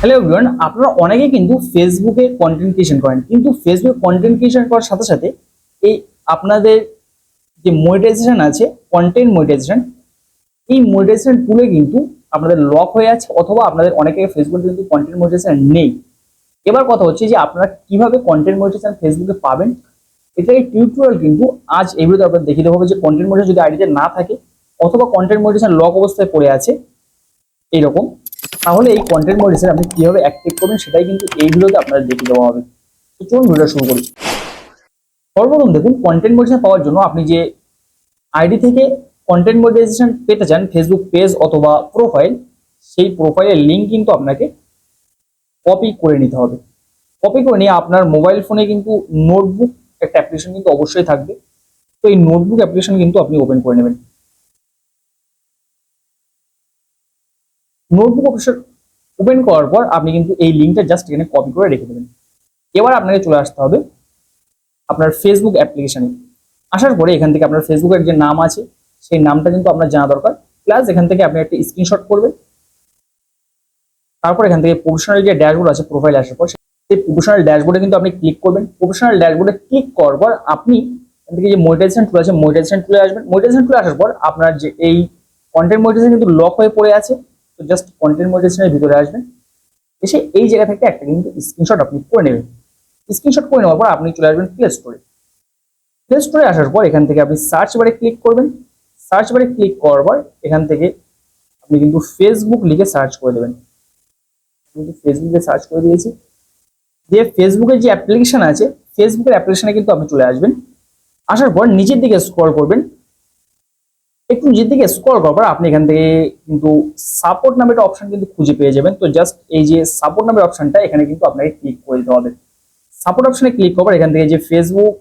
Hello everyone, আপনারা অনেকে কিন্তু ফেসবুকে কন্টেন্ট ক্রিয়েশন করেন, কিন্তু ফেসবুকে কন্টেন্ট ক্রিয়েশন করার সাথে সাথে এই আপনাদের যে মনিটাইজেশন আছে, কন্টেন্ট মনিটাইজেশন, এই মনিটাইজেশন টুলে কিন্তু আপনাদের লক হয়ে আছে, অথবা আপনাদের অনেকে ফেসবুকে কিন্তু কন্টেন্ট মনিটাইজেশন নেই। এবার কথা হচ্ছে যে আপনারা কিভাবে কন্টেন্ট মনিটাইজেশন ফেসবুকে পাবেন, এটা এই টিউটোরিয়াল কিন্তু আজ এই ভিডিওতে আপনাদের দেখিয়ে দেবো যে কন্টেন্ট মনিটাইজেশন যদি আইডিতে না থাকে অথবা কন্টেন্ট মনিটাইজেশন লক অবস্থায় পড়ে আছে এইরকম, তাহলে এই কন্টেন্ট মনিটাইজেশন আপনি কিভাবে অ্যাক্টিভ করবেন সেটাই কিন্তু এই ভিডিওতে আপনাদের দেখিয়ে দেওয়া হবে। তো চলুন ভিডিও শুরু করি। সর্বপ্রথম দেখুন, কন্টেন্ট মনিটাইজেশন পাওয়ার জন্য আপনি যে আইডি থেকে কন্টেন্ট মনিটাইজেশন পেতে চান, ফেসবুক পেজ অথবা প্রোফাইল, সেই প্রোফাইলের লিঙ্ক কিন্তু আপনাকে কপি করে নিতে হবে। কপি করে নিয়ে আপনার মোবাইল ফোনে কিন্তু নোটবুক একটা অ্যাপ্লিকেশন কিন্তু অবশ্যই থাকবে। তো এই নোটবুক অ্যাপ্লিকেশন কিন্তু আপনি ওপেন করে নেবেন। নোটবুক অপশন ওপেন করার পর আপনি কিন্তু এই লিঙ্কটা জাস্ট এখানে কপি করে রেখে দেবেন। এবার আপনাকে চলে আসতে হবে আপনার ফেসবুক অ্যাপ্লিকেশনে। আসার পরে এখান থেকে আপনার ফেসবুকের যে নাম আছে সেই নামটা কিন্তু আপনার জানা দরকার, প্লাস এখান থেকে আপনি একটা স্ক্রিনশট করবেন। তারপর এখান থেকে প্রফেশনাল যে ড্যাশবোর্ড আছে, প্রোফাইল আসার পর সেই প্রফেশনাল ড্যাশবোর্ডে কিন্তু আপনি ক্লিক করবেন। প্রফেশনাল ড্যাশবোর্ডে ক্লিক করার পর আপনি এখান থেকে যে মনিটাইজেশন টুল আছে, মনিটাইজেশন টুলে আসবেন। মনিটাইজেশন টুলে আসার পর আপনার যে এই কন্টেন্ট মনিটাইজেশন কিন্তু লক হয়ে পড়ে আছে, তো জাস্ট কন্টেন্ট মনিটাইজেশনের ভিতরে আসবেন। এসে এই জায়গা থেকে একটা কিন্তু স্ক্রিনশট আপনি করে নেবেন। স্ক্রিনশট করে নেওয়ার পর আপনি চলে আসবেন প্লে স্টোরে। প্লে স্টোরে আসার পর এখান থেকে আপনি সার্চ বারে ক্লিক করবেন। সার্চ বারে ক্লিক করার পর এখান থেকে আপনি কিন্তু ফেসবুক লিখে সার্চ করে দেবেন। কিন্তু ফেসবুকে সার্চ করে দিয়েছি, দিয়ে ফেসবুকের যে অ্যাপ্লিকেশন আছে, ফেসবুকের অ্যাপ্লিকেশনে কিন্তু আপনি চলে আসবেন। আসার পর নিচের দিকে স্ক্রল করবেন। একটু নিচের দিকে স্ক্রল করার পর আপনি এখান থেকে কিন্তু সাপোর্ট নামে একটা অপশন কিন্তু খুঁজে পেয়ে যাবেন। তো জাস্ট এই যে সাপোর্ট নামের অপশনটা, এখানে কিন্তু আপনাকে ক্লিক করে দিতে হবে। সাপোর্ট অপশনে ক্লিক করার পর এখান থেকে যে Facebook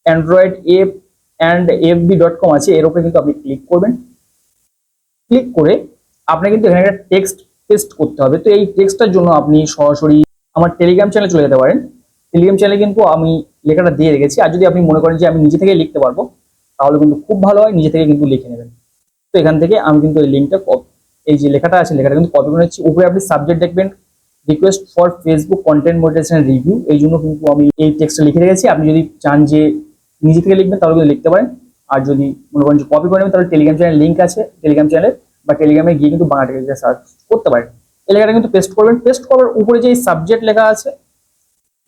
Android app and fb.com আছে, এর উপরে কিন্তু আপনি ক্লিক করবেন। ক্লিক করে আপনাকে কিন্তু এখানে একটা টেক্সট পেস্ট করতে হবে। তো এই টেক্সটটার জন্য আপনি সরাসরি আমার টেলিগ্রাম চ্যানেলে চলে যেতে পারেন। টেলিগ্রাম চ্যানেলে কিন্তু আমি লেখাটা দিয়ে রেখেছি, আর যদি আপনি মনে করেন যে আমি নিজে থেকে লিখতে পারবো তাহলে কিন্তু খুব ভালো হয়, নিজে থেকে কিন্তু লিখে নেবেন। তো এখান থেকে আমি কিন্তু এই লিঙ্কটা, এই যে লেখাটা আছে লেখাটা কিন্তু কপি করে নিচ্ছি। উপরে আপনি সাবজেক্ট দেখবেন request for Facebook content monetization review, এই জন্য কিন্তু আমি এই টেক্সটটা লিখে রেখেছি। আপনি যদি চান যে নিজে থেকে লিখবেন তাহলে কিন্তু লিখতে পারেন, আর যদি মনে করেন যে কপি করে নেবেন তাহলে টেলিগ্রাম চ্যানেল লিঙ্ক আছে, টেলিগ্রাম চ্যানেলে বা টেলিগ্রামে গিয়ে কিন্তু বাংলা টেলিগ্রাম সার্চ করতে পারেন। এই লেখাটা কিন্তু পেস্ট করবেন। পেস্ট করার উপরে যে সাবজেক্ট লেখা আছে,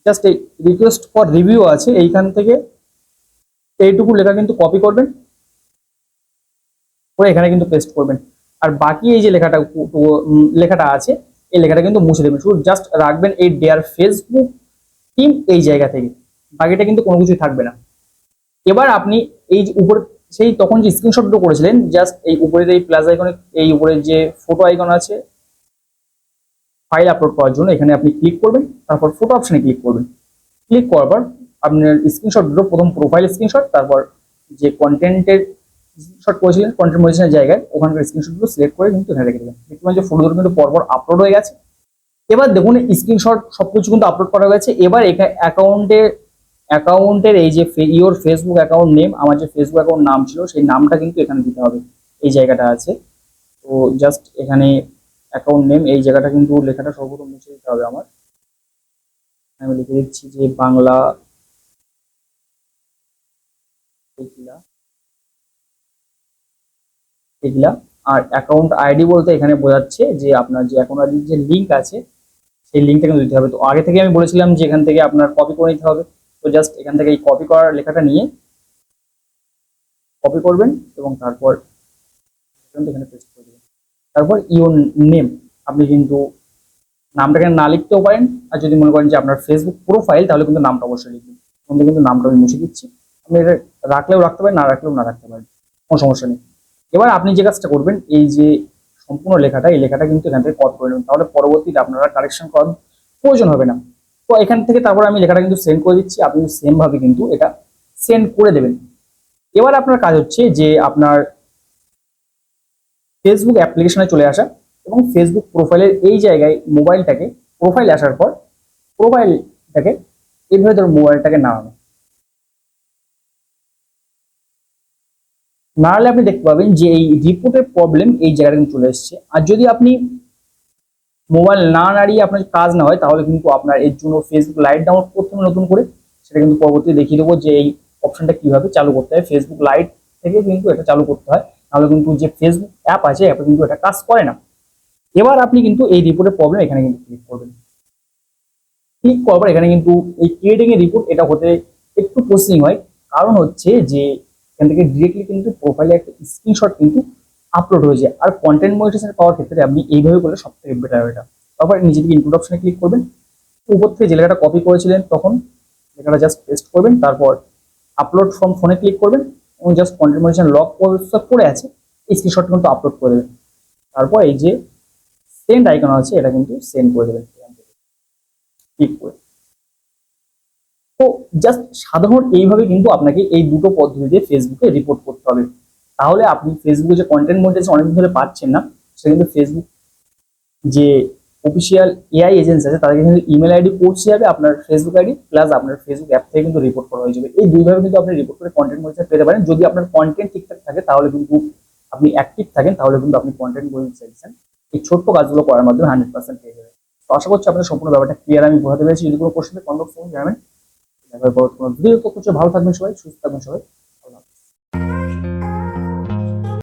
জাস্ট এই রিকোয়েস্ট ফর রিভিউ আছে, এইখান থেকে এইটুকু লেখা কিন্তু কপি করবেন করে এখানে কিন্তু পেস্ট করবেন। আর বাকি এই যে লেখাটা আছে, এই লেখাটা কিন্তু মুছে দেবেন। শুধু জাস্ট রাখবেন এই ডেয়ার ফেসবুক টিম এই জায়গা থেকে, বাকিটা কিন্তু কোনো কিছুই থাকবে না। এবার আপনি এই যে উপরে সেই তখন যে স্ক্রিনশটটা করেছিলেন, জাস্ট এই উপরের এই প্লাস আইকনে, এই উপরে যে ফটো আইকন আছে ফাইল আপলোড করার জন্য, এখানে আপনি ক্লিক করবেন। তারপর ফটো অপশনে ক্লিক করবেন। ক্লিক করার পর আপনার স্ক্রিনশটগুলো, প্রথম প্রোফাইল স্ক্রিনশট, তারপর যে কন্টেন্টের স্ক্রিনশট করেছিলেন কন্টেন্ট মনিটাইজেশনের জায়গায়, ওখানকার স্ক্রিনশটগুলো সিলেক্ট করে কিন্তু এখানে রেখে দেবেন। দেখতে পাচ্ছেন যে ফটোগুলো কিন্তু পরপর আপলোড হয়ে গেছে। এবার দেখুন স্ক্রিনশট সবকিছু কিন্তু আপলোড করা হয়েছে। এবার এখানে অ্যাকাউন্টের এই যে ইওর ফেসবুক অ্যাকাউন্ট নেম, আমার যে ফেসবুক অ্যাকাউন্ট নাম ছিল সেই নামটা কিন্তু এখানে দিতে হবে, এই জায়গাটা আছে। তো জাস্ট এখানে অ্যাকাউন্ট নেম এই জায়গাটা কিন্তু লেখাটা সর্বপ্রথম মুছে দিতে হবে আমার। আমি লিখে দিচ্ছি যে বাংলা এগুলা। আর অ্যাকাউন্ট আইডি বলতে এখানে বোঝাচ্ছে যে আপনার যে অ্যাকাউন্ট আইডির যে লিঙ্ক আছে সেই লিঙ্কটা কিন্তু দিতে হবে। তো আগে থেকে আমি বলেছিলাম যে এখান থেকে আপনার কপি করে নিতে হবে। তো জাস্ট এখান থেকে এই কপি করার লেখাটা নিয়ে কপি করবেন এবং তারপর এখানে পেস্ট করে দেবেন। তারপর ইওর নেম, আপনি কিন্তু নামটাকে না লিখতেও পারেন, আর যদি মনে করেন যে আপনার ফেসবুক প্রোফাইল তাহলে কিন্তু নামটা অবশ্যই লিখবেন। কিন্তু নামটা আমি মুছে দিচ্ছি। আপনি এটা রাখলেও রাখতে পারেন, না রাখলেও না রাখতে পারেন, কোনো সমস্যা নেই। এবার আপনি যে কাজটা করবেন, এই যে সম্পূর্ণ লেখাটা, এই লেখাটা কিন্তু এখান থেকে কপি করে নেবেন, তাহলে পরবর্তীতে আপনারা কারেকশন করার প্রয়োজন হবে না। তো এখান থেকে তারপর আমি লেখাটা কিন্তু সেন্ড করে দিচ্ছি, আপনি সেম ভাবে কিন্তু এটা সেন্ড করে দেবেন। এবার আপনার কাজ হচ্ছে যে আপনার ফেসবুক অ্যাপ্লিকেশনে চলে আসা এবং ফেসবুক প্রোফাইলের এই জায়গায় মোবাইলটাকে, প্রোফাইলে আসার পর প্রোফাইলটাকে এইভাবে ধরো মোবাইলটাকে নাড়ানো। নাহলে আপনি দেখতে পাবেন যে এই রিপোর্টের প্রবলেম এই জায়গাটা কিন্তু চলে এসেছে। আর যদি আপনি মোবাইল না নাড়িয়ে আপনার কাজ না হয়, তাহলে কিন্তু আপনার এর জন্য ফেসবুক লাইট ডাউনলোড করতে হবে নতুন করে। সেটা কিন্তু পরবর্তীতে দেখিয়ে দেবো যে এই অপশনটা কিভাবে চালু করতে হয়। ফেসবুক লাইট থেকে কিন্তু এটা চালু করতে হয়, নাহলে কিন্তু যে ফেসবুক অ্যাপ আছে অ্যাপে কিন্তু এটা কাজ করে না। এবার আপনি কিন্তু এই রিপোর্টের প্রবলেম এখানে কিন্তু ক্লিক করবেন। ক্লিক করার পর এখানে কিন্তু এই ক্রিয়েটিং এ রিপোর্ট এটা হতে একটু প্রসেসিং হয়, কারণ হচ্ছে যে এখান থেকে ডিরেক্টলি কিন্তু প্রোফাইলে একটা স্ক্রিনশট কিন্তু আপলোড হয়ে যায়। আর কন্টেন্ট মনিটাইজেশন পাওয়ার ক্ষেত্রে আপনি এইভাবে করলে সব থেকে বেটার এটা। তারপর নিজে থেকে ইনপুট অপশনে ক্লিক করবেন, উপর থেকে যে লেখাটা কপি করেছিলেন তখন লেখাটা জাস্ট পেস্ট করবেন, তারপর আপলোড ফ্রম ফোনে ক্লিক করবেন এবং জাস্ট কন্টেন্ট মনিটাইজেশন লক করে আছে এই স্ক্রিনশটটা কিন্তু আপলোড করে দেবেন। তারপর এই যে সেন্ড আইকন আছে এটা কিন্তু সেন্ড করে দেবেন ক্লিক করে। তো জাস্ট সাধারণ এইভাবে কিন্তু আপনাকে এই দুটো পদ্ধতিতে ফেসবুকে রিপোর্ট করতে হবে। তাহলে আপনি ফেসবুকে যে কন্টেন্ট মনিটাইজেশন অনেকদিন ধরে পাচ্ছেন না, সেটা কিন্তু ফেসবুক যে অফিসিয়াল এআই এজেন্সি আছে তাদেরকে কিন্তু ইমেল আইডি পৌঁছে যাবে আপনার ফেসবুক আইডি, প্লাস আপনার ফেসবুক অ্যাপ থেকে কিন্তু রিপোর্ট করা হয়ে যাবে। এই দুইভাবে কিন্তু আপনি রিপোর্ট করে কন্টেন্ট মনিটাইজেশন পেতে পারেন। যদি আপনার কন্টেন্ট ঠিকঠাক থাকে তাহলে কিন্তু আপনি অ্যাক্টিভ থাকেন, তাহলে কিন্তু আপনি কন্টেন্ট মনিটাইজেশন এই ছোট্ট কাজগুলো করার মাধ্যমে 100% পেয়ে যাবেন। তো আশা করছি আপনার সম্পূর্ণ ব্যাপারটা ক্লিয়ার আমি বোঝাতে পেরেছি। যদি কোনো কোশ্চেন কমেন্ট বক্সে জানাবেন। দেখা হবে পরবর্তী কোনো ভিডিও। তো ভালো থাকবেন সবাই, সুস্থ থাকবেন সবাই।